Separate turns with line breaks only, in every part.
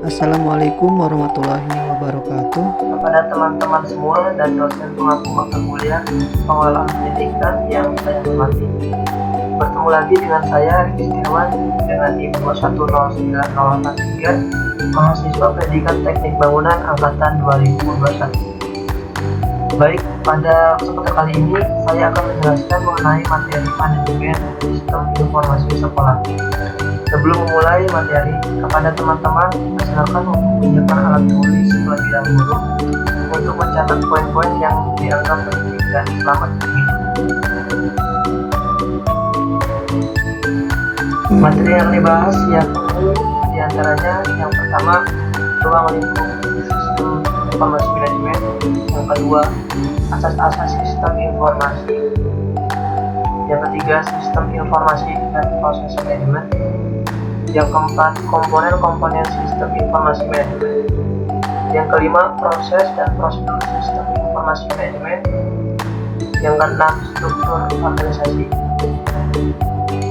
Assalamualaikum warahmatullahi wabarakatuh.
Kepada teman-teman semua dan dosen pengampu mata kuliah pengelolaan pendidikan yang saya hormati. Bertemu lagi dengan saya Rizky Setiawan dengan NIM 2109083, mahasiswa pendidikan teknik bangunan angkatan 2021. Baik, pada kesempatan kali ini saya akan menjelaskan mengenai materi manajemen sistem informasi sekolah. Sebelum memulai materi, kepada teman-teman silakan menyiapkan alat tulis terlebih dahulu untuk mencatat poin-poin yang dianggap penting dan selamat begitu. Materi yang dibahas yakni diantaranya yang pertama ruang lingkup sistem informasi manajemen, yang kedua asas-asas sistem informasi, yang ketiga sistem informasi dan proses manajemen, yang keempat komponen-komponen sistem informasi manajemen, yang kelima proses dan prosedur sistem informasi manajemen, yang keenam struktur organisasi,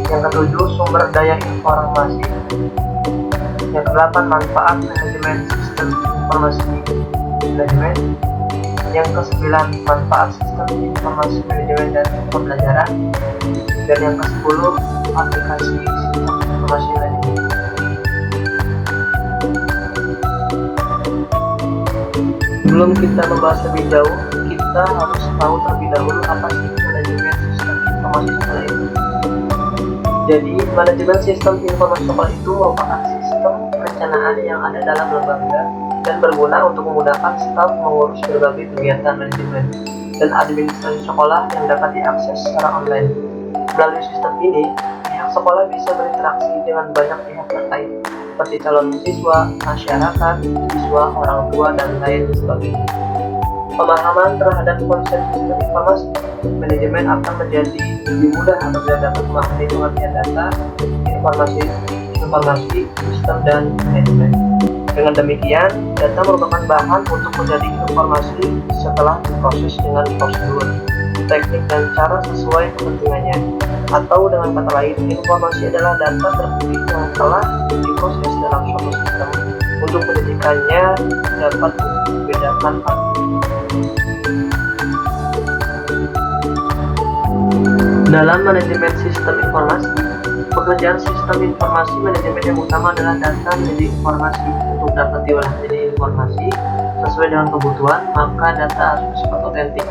yang ketujuh sumber daya informasi, yang kedelapan manfaat manajemen sistem informasi manajemen, yang kesembilan manfaat sistem informasi manajemen dan pembelajaran, dan yang ke-10 aplikasi sistem informasi manajemen. Sebelum kita membahas lebih jauh, kita harus tahu terlebih dahulu apa sih manajemen sistem informasi sekolah itu. Jadi, manajemen sistem informasi sekolah itu merupakan sistem perencanaan yang ada dalam lembaga dan berguna untuk memudahkan staf mengurus berbagai kegiatan manajemen dan administrasi sekolah yang dapat diakses secara online. Melalui sistem ini, pihak sekolah bisa berinteraksi dengan banyak pihak terkait, seperti calon siswa, masyarakat, siswa, orang tua, dan lain sebagainya. Pemahaman terhadap konsep sistem informasi manajemen akan menjadi lebih mudah apabila dapat memahami pengertian data, informasi, sistem, dan manajemen. Dengan demikian, data merupakan bahan untuk menjadi informasi setelah diproses dengan prosedur, teknik, dan cara sesuai kepentingannya. Atau dengan kata lain, informasi adalah data terpilih yang telah diproses dalam suatu sistem untuk menjadikannya dapat membedakan arti. Dalam manajemen sistem informasi, pekerjaan sistem informasi manajemen yang utama adalah data menjadi informasi. Untuk dapat diolah menjadi informasi sesuai dengan kebutuhan, maka data harus bersifat otentik.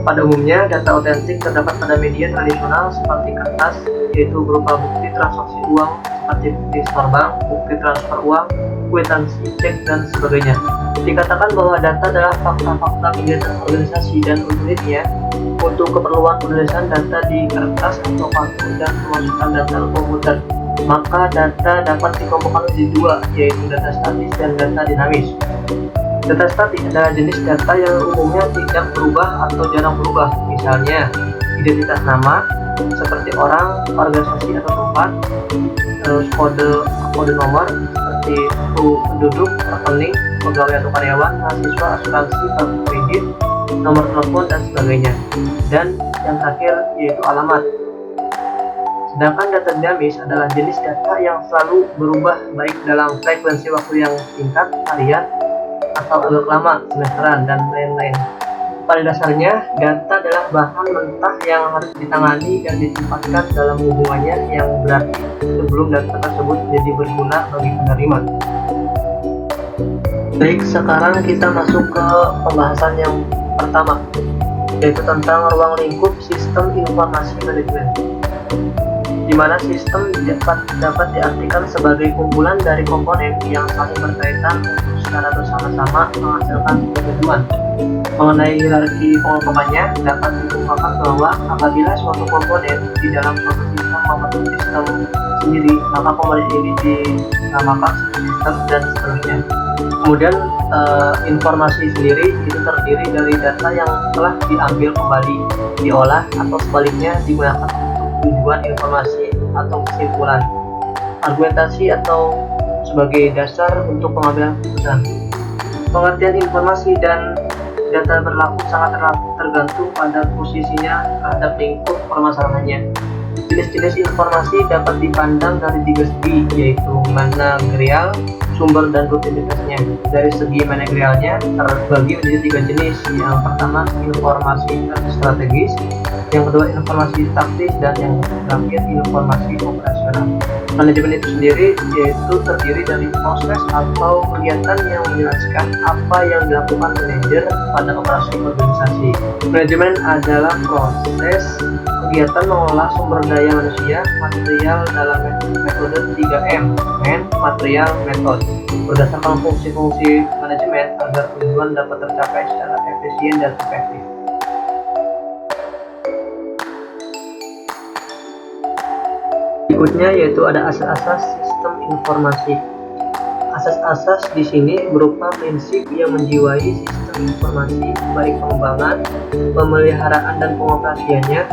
Pada umumnya, data otentik terdapat pada media tradisional seperti kertas, yaitu berupa bukti transaksi uang seperti bukti store bank, bukti transfer uang, kwitansi, cek, dan sebagainya. Dikatakan bahwa data adalah fakta-fakta kegiatan organisasi dan unitnya. Untuk keperluan penulisan data di kertas atau kartu dan pemasukan data ke komputer, maka data dapat dikelompokkan menjadi dua, yaitu data statis dan data dinamis. Data statis adalah jenis data yang umumnya tidak berubah atau jarang berubah, misalnya identitas nama seperti orang, organisasi atau tempat, terus kode nomor seperti penduduk, rekening, pegawai atau karyawan, mahasiswa, asuransi, kartu kredit, nomor telepon, dan sebagainya. Dan yang terakhir yaitu alamat. Sedangkan data dinamis adalah jenis data yang selalu berubah baik dalam frekuensi waktu yang singkat, harian, atau agak lama, semesteran, dan lain-lain. Pada dasarnya, data adalah bahan mentah yang harus ditangani dan ditempatkan dalam hubungannya yang berarti sebelum data tersebut menjadi berguna bagi penerima. Baik, sekarang kita masuk ke pembahasan yang pertama, yaitu tentang ruang lingkup sistem informasi manajemen, di mana sistem dapat diartikan sebagai kumpulan dari komponen yang saling berkaitan untuk secara bersama-sama menghasilkan tujuan. Mengenai hierarki pengelompokannya, dapat diungkapkan bahwa apabila suatu komponen di dalam suatu sistem membentuk sistem sendiri, maka komponen ini dinamakan sistem dan seterusnya. Kemudian informasi sendiri itu terdiri dari data yang telah diambil kembali, diolah, atau sebaliknya digunakan untuk tujuan informasi atau kesimpulan, argumentasi, atau sebagai dasar untuk pengambilan keputusan. Pengertian informasi dan data berlaku sangat tergantung pada posisinya terhadap lingkup permasalahannya. Jenis-jenis informasi dapat dipandang dari tiga segi, yaitu managerial, sumber dan rutinitasnya. Dari segi manajerialnya terbagi menjadi 3 jenis. Yang pertama informasi strategis, yang kedua informasi taktis, dan yang terakhir informasi operasional. Manajemen itu sendiri yaitu terdiri dari proses atau kegiatan yang menjelaskan apa yang dilakukan manajer pada operasi organisasi. Manajemen adalah proses kegiatan mengolah sumber daya manusia, material dalam metode 3M, man, material, method, berdasarkan fungsi-fungsi manajemen agar tujuan dapat tercapai secara efisien dan efektif. Berikutnya yaitu ada asas-asas sistem informasi. Asas-asas di sini berupa prinsip yang menjiwai sistem informasi, baik pengembangan, pemeliharaan, dan pengoperasiannya.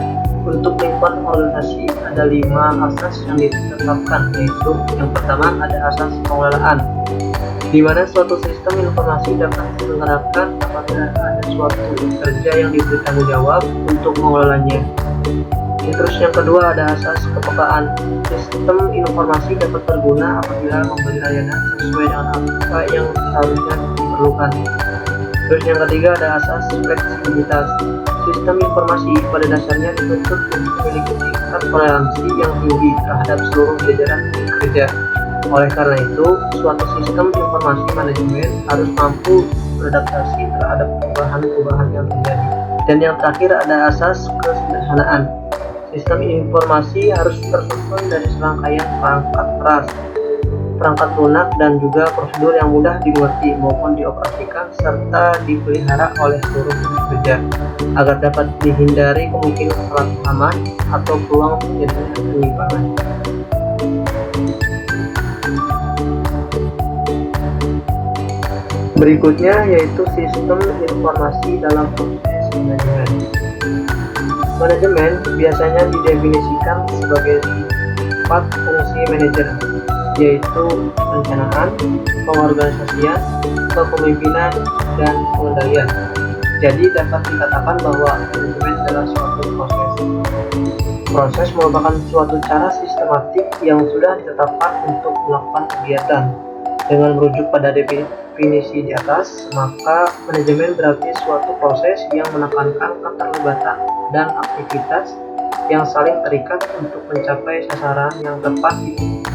Untuk lingkungan organisasi ada 5 asas yang ditetapkan, yaitu yang pertama ada asas pengelolaan, di mana suatu sistem informasi dapat diselenggarakan apabila ada suatu kerja yang diberi tanggung jawab untuk mengelolanya. Terus yang kedua ada asas kepekaan. Sistem informasi dapat berguna apabila memberi layanan sesuai dengan apa yang seharusnya diperlukan. Terus yang ketiga ada asas fleksibilitas. Sistem informasi pada dasarnya dituntut untuk memiliki tingkat toleransi yang tinggi terhadap seluruh jajaran kerja. Oleh karena itu, suatu sistem informasi manajemen harus mampu beradaptasi terhadap perubahan-perubahan yang terjadi. Dan yang terakhir ada asas kesederhanaan. Sistem informasi harus tersusun dari serangkaian perangkat keras, perangkat lunak, dan juga prosedur yang mudah dimengerti maupun dioperasikan serta dipelihara oleh seluruh pekerja agar dapat dihindari kemungkinan kesalahpahaman atau peluang terjadinya penyimpangan. Berikutnya yaitu sistem informasi dalam proses manajemen. Manajemen biasanya didefinisikan sebagai 4 fungsi manajer, yaitu perencanaan, pengorganisasian, kepemimpinan, dan pengendalian. Jadi dapat dikatakan bahwa manajemen adalah suatu proses. Proses merupakan suatu cara sistematik yang sudah ditetapkan untuk melakukan kegiatan. Dengan merujuk pada definisi di atas, maka manajemen berarti suatu proses yang menekankan keterlibatan dan aktivitas yang saling terikat untuk mencapai sasaran yang tepat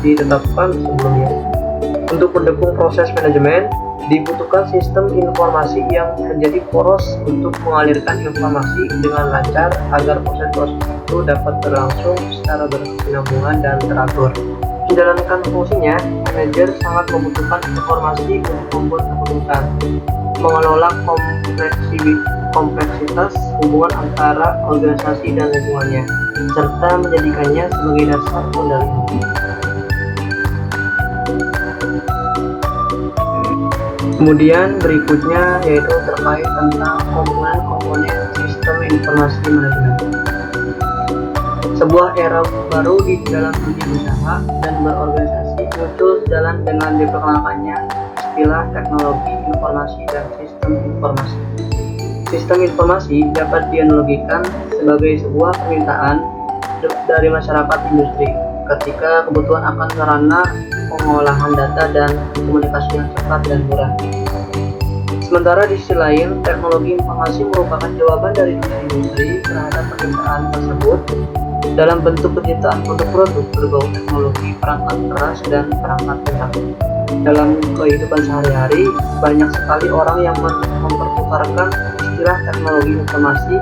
ditetapkan sebelumnya. Untuk mendukung proses manajemen, dibutuhkan sistem informasi yang menjadi poros untuk mengalirkan informasi dengan lancar agar proses-proses itu dapat berlangsung secara berkesinambungan dan teratur. Menjalankan fungsinya, manajer sangat membutuhkan informasi untuk membuat keputusan, mengelola kompleksitas hubungan antara organisasi dan lingkungannya, serta menjadikannya sebagai dasar kendalian. Kemudian berikutnya yaitu terkait tentang komponen-komponen sistem informasi manajemen. Sebuah era baru di dalam dunia usaha dan berorganisasi muncul jalan dengan diperkenalkannya istilah teknologi informasi dan sistem informasi. Sistem informasi dapat dianalogikan sebagai sebuah permintaan dari masyarakat industri ketika kebutuhan akan sarana pengolahan data dan komunikasi yang cepat dan murah. Sementara di sisi lain, teknologi informasi merupakan jawaban dari dunia industri terhadap permintaan tersebut dalam bentuk penciptaan produk-produk berbau teknologi, perangkat keras, dan perangkat lunak. Dalam kehidupan sehari-hari, banyak sekali orang yang mempertukarkan istilah teknologi informasi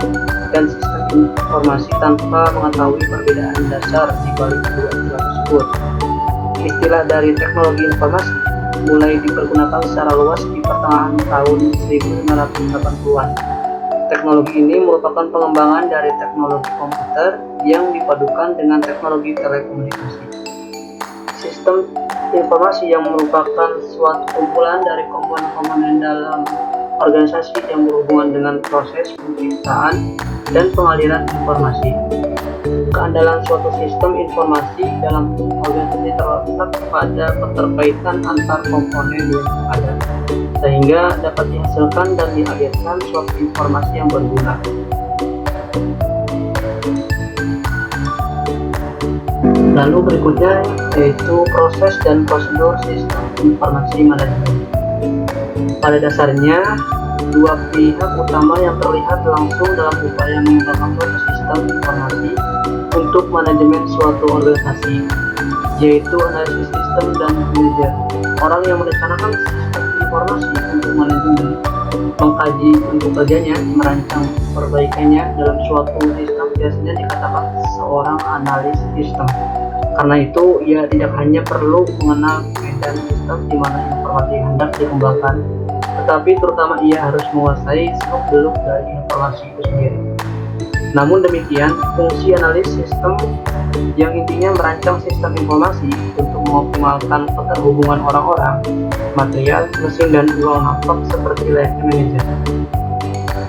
dan sistem informasi tanpa mengetahui perbedaan dasar di balik kedua istilah tersebut. Istilah dari teknologi informasi mulai dipergunakan secara luas di pertengahan tahun 1980-an. Teknologi ini merupakan pengembangan dari teknologi komputer yang dipadukan dengan teknologi telekomunikasi. Sistem informasi yang merupakan suatu kumpulan dari komponen-komponen dalam organisasi yang berhubungan dengan proses penciptaan dan pengaliran informasi. Keandalan suatu sistem informasi dalam organisasi terletak pada keterkaitan antar komponen yang ada, sehingga dapat dihasilkan dan dialirkan suatu informasi yang berguna. Lalu berikutnya yaitu proses dan prosedur sistem informasi manajemen. Pada dasarnya, dua pihak utama yang terlihat langsung dalam upaya membangun sistem informasi untuk manajemen suatu organisasi, yaitu analisis sistem dan manajer. Orang yang merencanakan sistem informasi untuk manajemen, mengkaji bentuk kerjanya, merancang perbaikannya dalam suatu sistem biasanya dikatakan seorang analis sistem. Karena itu, ia tidak hanya perlu mengenal medan sistem di mana informasi hendak dikembangkan, tetapi terutama ia harus menguasai seluk-beluk dari informasi itu sendiri. Namun demikian, fungsi analis sistem yang intinya merancang sistem informasi untuk mengoptimalkan keterhubungan orang-orang, material, mesin, dan uang nampak seperti layaknya manajer.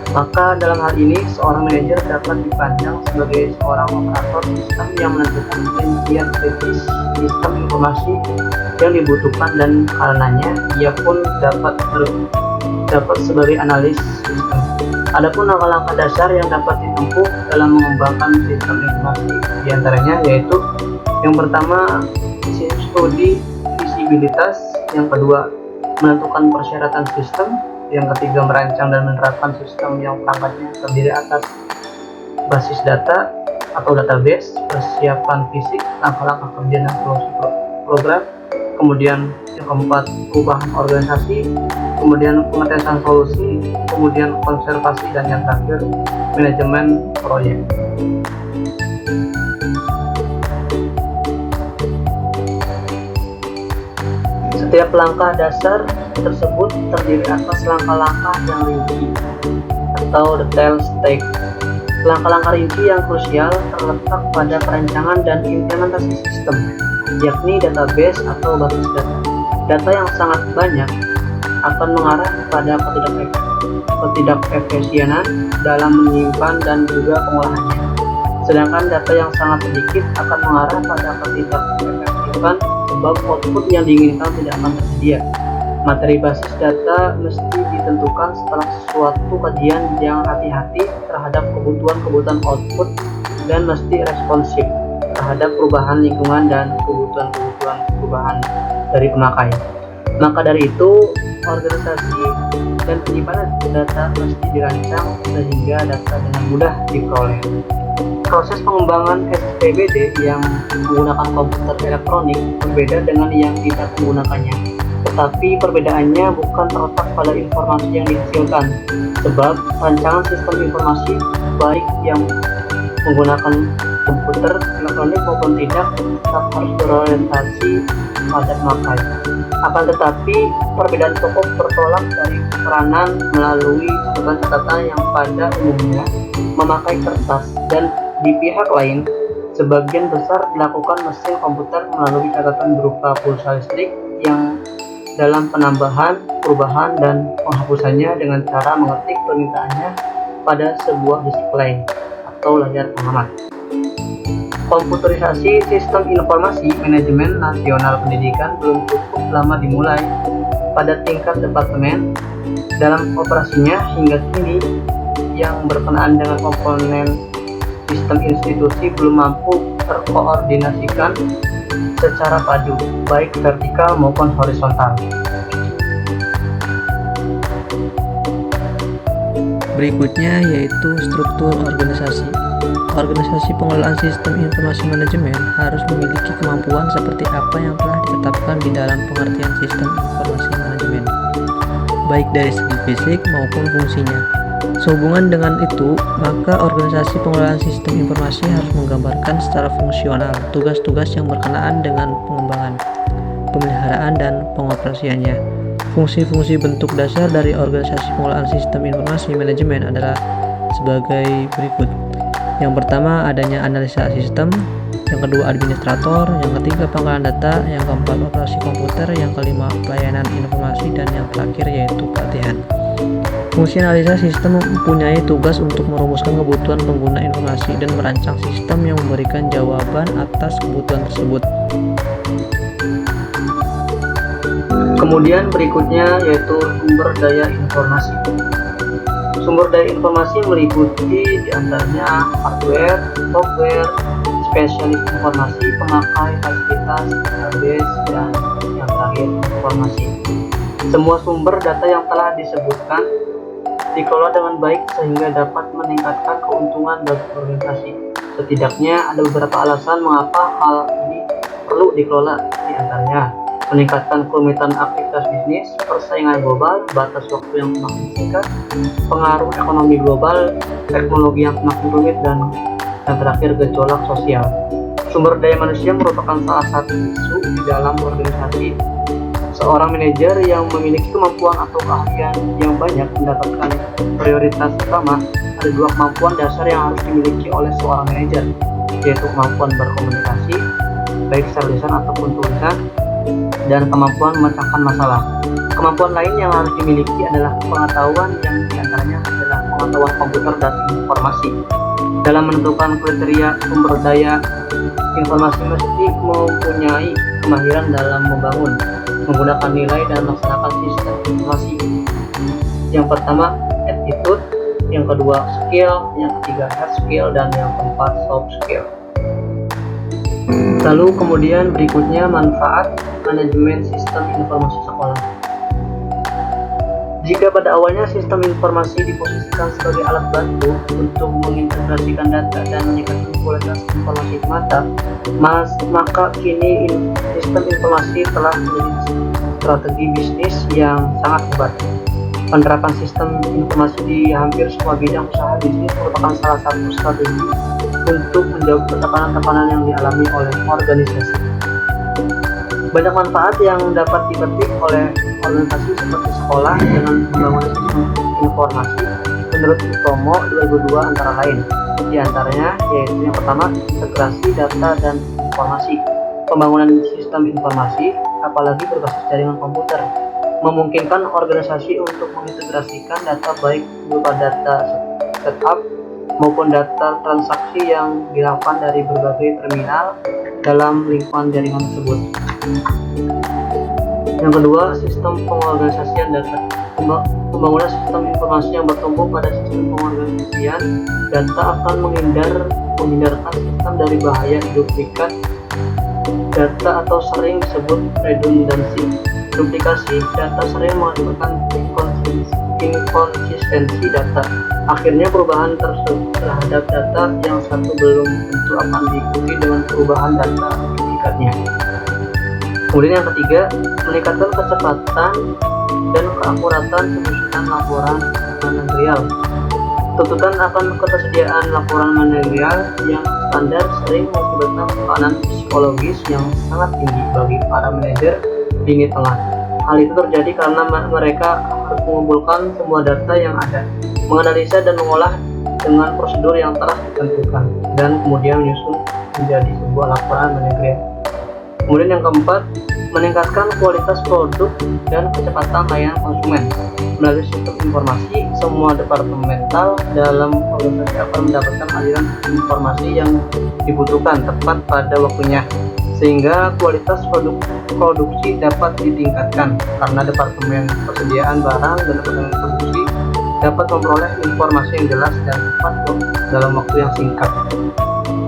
Maka dalam hal ini, seorang manajer dapat dipandang sebagai seorang operator sistem yang menentukan rincian kritis sistem informasi yang dibutuhkan, dan karenanya ia pun dapat sebagai analis sistem. Adapun langkah-langkah dasar yang dapat ditempuh dalam mengembangkan sistem informasi diantaranya yaitu yang pertama, studi visibilitas, yang kedua, menentukan persyaratan sistem, yang ketiga, merancang dan menerapkan sistem yang perangkatnya terdiri atas basis data atau database, persiapan fisik, langkah-langkah kerja dan program, kemudian yang keempat, perubahan organisasi, kemudian pengetesan solusi, kemudian konservasi, dan yang terakhir, manajemen proyek. Setiap langkah dasar tersebut terdiri atas langkah-langkah yang rinci atau detail step. Langkah-langkah rinci yang krusial terletak pada perancangan dan implementasi sistem, yakni database atau basis data. Data yang sangat banyak akan mengarah pada ketidakefisienan dalam menyimpan dan juga pengolahannya. Sedangkan data yang sangat sedikit akan mengarah pada ketidakefektifan sebab output yang diinginkan tidak akan tersedia. Materi basis data mesti ditentukan setelah suatu kajian yang hati-hati terhadap kebutuhan output dan mesti responsif terhadap perubahan lingkungan dan kebutuhan perubahan dari pemakai. Maka dari itu, organisasi dan penyimpanan data mesti dirancang sehingga data dengan mudah diperoleh. Proses pengembangan SPBD yang menggunakan komputer elektronik berbeda dengan yang tidak menggunakannya. Tetapi perbedaannya bukan terletak pada informasi yang dihasilkan, sebab rancangan sistem informasi baik yang menggunakan komputer elektronik maupun tidak tetap harus berorientasi pada pemakai. Akan tetapi perbedaan pokok bertolak dari peranan melalui catatan yang pada umumnya memakai kertas, dan di pihak lain sebagian besar dilakukan mesin komputer melalui catatan berupa pulsa listrik yang dalam penambahan, perubahan, dan penghapusannya dengan cara mengetik permintaannya pada sebuah display atau layar pengamat. Komputerisasi sistem informasi manajemen nasional pendidikan belum cukup lama dimulai pada tingkat departemen. Dalam operasinya hingga kini, yang berkenaan dengan komponen sistem institusi belum mampu terkoordinasikan secara padu, baik vertikal maupun horizontal.
Berikutnya yaitu struktur organisasi. Organisasi pengelolaan sistem informasi manajemen harus memiliki kemampuan seperti apa yang telah ditetapkan di dalam pengertian sistem informasi manajemen, baik dari segi fisik maupun fungsinya. Sehubungan dengan itu, maka organisasi pengelolaan sistem informasi harus menggambarkan secara fungsional tugas-tugas yang berkenaan dengan pengembangan, pemeliharaan, dan pengoperasiannya. Fungsi-fungsi bentuk dasar dari organisasi pengelolaan sistem informasi manajemen adalah sebagai berikut. Yang pertama, adanya analisa sistem, yang kedua administrator, yang ketiga pengolahan data, yang keempat operasi komputer, yang kelima pelayanan informasi, dan yang terakhir yaitu pelatihan. Fungsi analisa sistem mempunyai tugas untuk merumuskan kebutuhan pengguna informasi dan merancang sistem yang memberikan jawaban atas kebutuhan tersebut.
Kemudian berikutnya yaitu sumber daya informasi. Sumber daya informasi meliputi diantaranya hardware, software, spesialis informasi, pemakai fasilitas, database, dan yang terakhir informasi. Semua sumber data yang telah disebutkan dikelola dengan baik sehingga dapat meningkatkan keuntungan bagi organisasi. Setidaknya ada beberapa alasan mengapa hal ini perlu dikelola, di antaranya meningkatkan kerumitan aktivitas bisnis, persaingan global, batas waktu yang semakin singkat, pengaruh ekonomi global, teknologi yang semakin rumit, dan yang terakhir gejolak sosial. Sumber daya manusia merupakan salah satu isu di dalam organisasi. Seorang manajer yang memiliki kemampuan atau keahlian yang banyak mendapatkan prioritas utama. Ada dua kemampuan dasar yang harus dimiliki oleh seorang manajer, yaitu kemampuan berkomunikasi, baik secara lisan ataupun tulisan, dan kemampuan memecahkan masalah. Kemampuan lain yang harus dimiliki adalah pengetahuan, yang diantaranya adalah pengetahuan komputer dan informasi. Dalam menentukan kriteria sumber daya informasi, mesti mempunyai kemahiran dalam membangun, menggunakan nilai, dan melaksanakan sistem informasi. Yang pertama, attitude, yang kedua skill, yang ketiga hard skill, dan yang keempat soft skill. Lalu kemudian berikutnya manfaat manajemen sistem informasi sekolah. Jika pada awalnya sistem informasi diposisikan sebagai alat bantu untuk mengintegrasikan data dan meningkatkan kualitas informasi semata, maka kini sistem informasi telah menjadi strategi bisnis yang sangat hebat. Penerapan sistem informasi di hampir semua bidang usaha bisnis merupakan salah satu strategi untuk menjawab tekanan-tekanan yang dialami oleh organisasi. Banyak manfaat yang dapat dipetik oleh organisasi seperti sekolah dengan pembangunan sistem informasi menurut Utomo 2002 antara lain. Di antaranya yaitu yang pertama, integrasi data dan informasi. Pembangunan sistem informasi, apalagi berbasis jaringan komputer, memungkinkan organisasi untuk mengintegrasikan data baik berupa data setup maupun data transaksi yang dilakukan dari berbagai terminal dalam lingkungan jaringan tersebut. Yang kedua, sistem pengorganisasian data. Pembangunan sistem informasi yang bertumbuh pada sistem pengorganisasian data akan menghindarkan sistem dari bahaya duplikat data atau sering disebut redundancy. Duplikasi data sering mengakibatkan inkonsistensi data. Akhirnya perubahan terhadap data yang satu belum tentu akan diikuti dengan perubahan data duplikatnya. Kemudian yang ketiga, meningkatkan kecepatan dan keakuratan penyusunan laporan manajerial. Tuntutan akan ketersediaan laporan manajerial yang standar sering mengakibatkan tekanan psikologis yang sangat tinggi bagi para manajer lini tengah. Hal itu terjadi karena mereka harus mengumpulkan semua data yang ada, menganalisa dan mengolah dengan prosedur yang telah ditentukan, dan kemudian menyusun menjadi sebuah laporan manajerial. Kemudian yang keempat, meningkatkan kualitas produk dan kecepatan layanan konsumen. Melalui sistem informasi, semua departemental dalam organisasi akan mendapatkan aliran informasi yang dibutuhkan tepat pada waktunya, sehingga kualitas produksi dapat ditingkatkan karena departemen persediaan barang dan departemen produksi dapat memperoleh informasi yang jelas dan tepat dalam waktu yang singkat.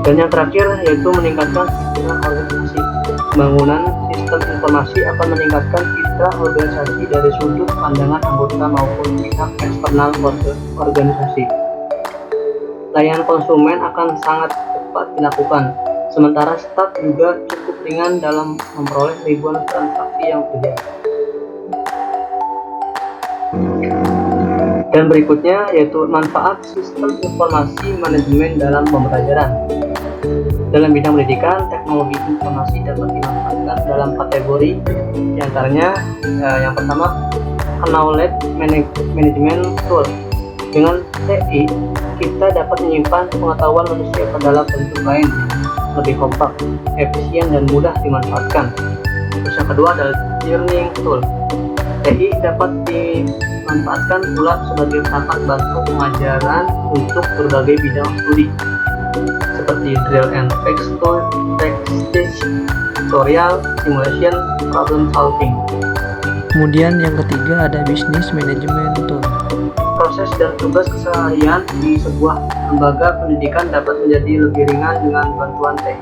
Dan yang terakhir yaitu meningkatkan citra organisasi. Pembangunan sistem informasi akan meningkatkan citra organisasi dari sudut pandangan anggota maupun pihak eksternal organisasi. Layanan konsumen akan sangat cepat dilakukan, sementara staf juga cukup ringan dalam memperoleh ribuan transaksi yang terjadi. Dan berikutnya yaitu manfaat sistem informasi manajemen dalam pembelajaran. Dalam bidang pendidikan, teknologi informasi dapat dimanfaatkan dalam kategori diantaranya yang pertama, knowledge management tool. Dengan TI, kita dapat menyimpan pengetahuan manusia ke dalam bentuk lain lebih kompak, efisien, dan mudah dimanfaatkan. Terus yang kedua adalah learning tool. TI dapat dimanfaatkan pula sebagai perangkat bantu pengajaran untuk berbagai bidang studi seperti drill and text tutorial, simulation, problem solving.
Kemudian yang ketiga ada business management tool.
Proses dan tugas keseharian di sebuah lembaga pendidikan dapat menjadi lebih ringan dengan bantuan TI.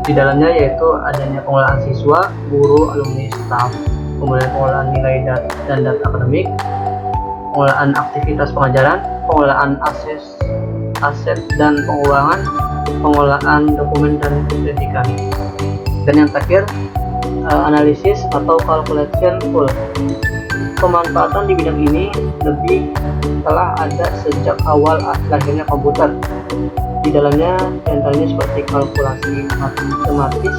Di dalamnya yaitu adanya pengelolaan siswa, guru, alumni, staf, kemudian pengelolaan nilai dan data akademik, pengelolaan aktivitas pengajaran, pengelolaan aset dan keuangan, pengelolaan dokumen dan pendidikan. Dan yang terakhir, analisis atau calculation tool. Pemanfaatan di bidang ini telah ada sejak awal lahirnya komputer. Di dalamnya diantaranya seperti kalkulasi matematis,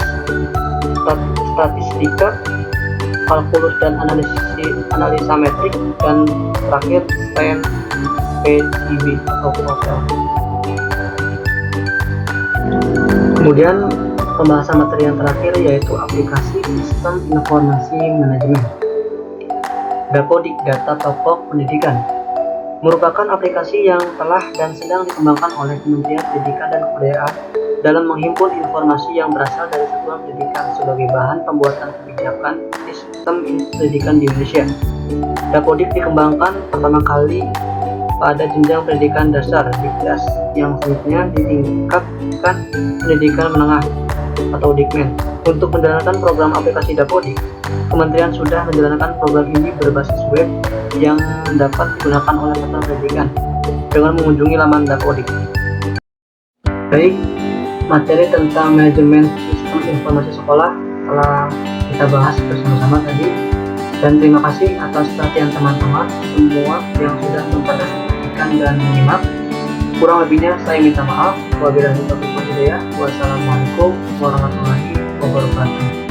statistika, kalkulus dan analisa metrik, dan terakhir sains PCB atau profil. Kemudian pembahasan materi yang terakhir yaitu aplikasi sistem informasi manajemen. Dapodik, data pokok pendidikan, merupakan aplikasi yang telah dan sedang dikembangkan oleh Kementerian Pendidikan dan Kebudayaan dalam menghimpun informasi yang berasal dari satuan pendidikan sebagai bahan pembuatan kebijakan sistem pendidikan di Indonesia. Dapodik dikembangkan pertama kali pada jenjang pendidikan dasar di kelas yang selanjutnya ditingkatkan pendidikan menengah atau Dikmen. Untuk menjalankan program aplikasi Dapodik, Kementerian sudah menjalankan program ini berbasis web yang dapat digunakan oleh satuan pendidikan dengan mengunjungi laman Dapodik. Baik, materi tentang manajemen sistem informasi sekolah telah kita bahas bersama-sama tadi, dan terima kasih atas perhatian teman-teman semua yang sudah memperhatikan dan menyimak. Kurang lebihnya saya minta maaf. Wabillahi taufiq wal hidayah. Wassalamualaikum warahmatullahi wabarakatuh.